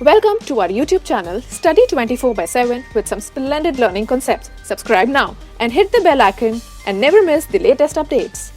Welcome to our YouTube channel Study 24/7 with some splendid learning concepts. Subscribe now and hit the bell icon and never miss the latest updates.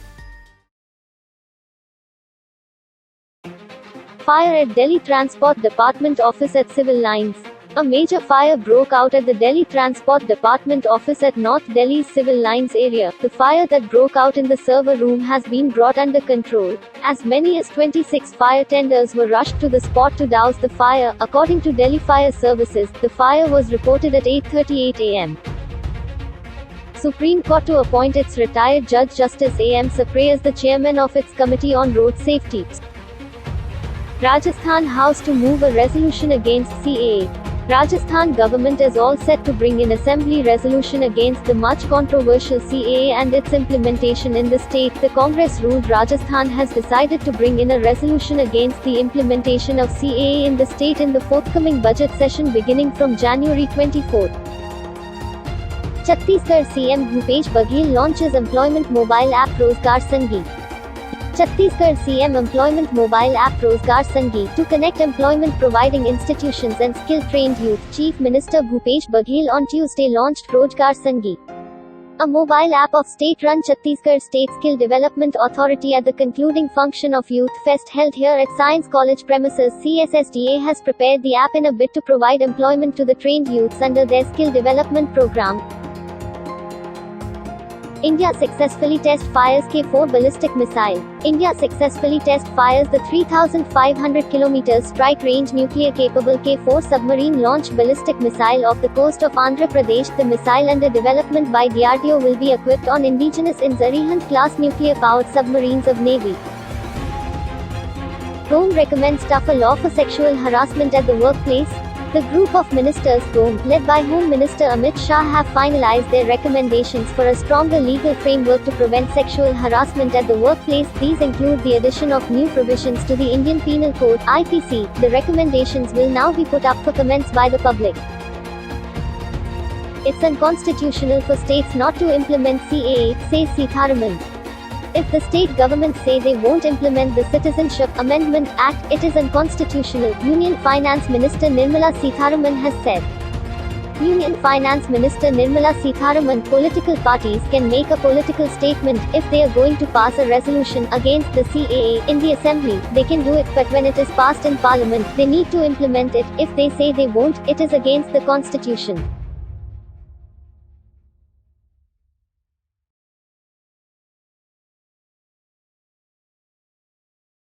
Fire at Delhi Transport Department office at Civil Lines. A major fire broke out at the Delhi Transport Department office at North Delhi's Civil Lines area. The fire that broke out in the server room has been brought under control. As many as 26 fire tenders were rushed to the spot to douse the fire. According to Delhi Fire Services, the fire was reported at 8:38 am. Supreme Court to appoint its retired Judge Justice A.M. Sapre as the chairman of its Committee on Road Safety. Rajasthan House to move a resolution against CAA. Rajasthan government is all set to bring in assembly resolution against the much controversial CAA and its implementation in the state. The Congress-ruled Rajasthan has decided to bring in a resolution against the implementation of CAA in the state in the forthcoming budget session beginning from January 24. Chhattisgarh CM Bhupesh Baghel launches employment mobile app Rozgar Sangi. Chhattisgarh CM Employment Mobile App Rozgar Sangi to connect employment providing institutions and skill-trained youth. Chief Minister Bhupesh Baghel on Tuesday launched Rozgar Sangi, a mobile app of state-run Chhattisgarh State Skill Development Authority at the concluding function of Youth Fest held here at Science College premises. CSSDA has prepared the app in a bid to provide employment to the trained youths under their skill development program. India successfully test fires K4 ballistic missile. India successfully test fires the 3,500 km strike range nuclear-capable K4 submarine-launched ballistic missile off the coast of Andhra Pradesh. The missile, under development by DRDO, will be equipped on indigenous in Zarihand-class nuclear-powered submarines of Navy. Home recommends tougher law for sexual harassment at the workplace. The group of ministers, led by Home Minister Amit Shah, have finalized their recommendations for a stronger legal framework to prevent sexual harassment at the workplace. These include the addition of new provisions to the Indian Penal Code (IPC). The recommendations will now be put up for comments by the public. It's unconstitutional for states not to implement CAA, says Sitharaman. If the state governments say they won't implement the Citizenship Amendment Act, it is unconstitutional, Union Finance Minister Nirmala Sitharaman has said. Union Finance Minister Nirmala Sitharaman: political parties can make a political statement. If they are going to pass a resolution against the CAA in the Assembly, they can do it, but when it is passed in Parliament, they need to implement it. If they say they won't, it is against the Constitution.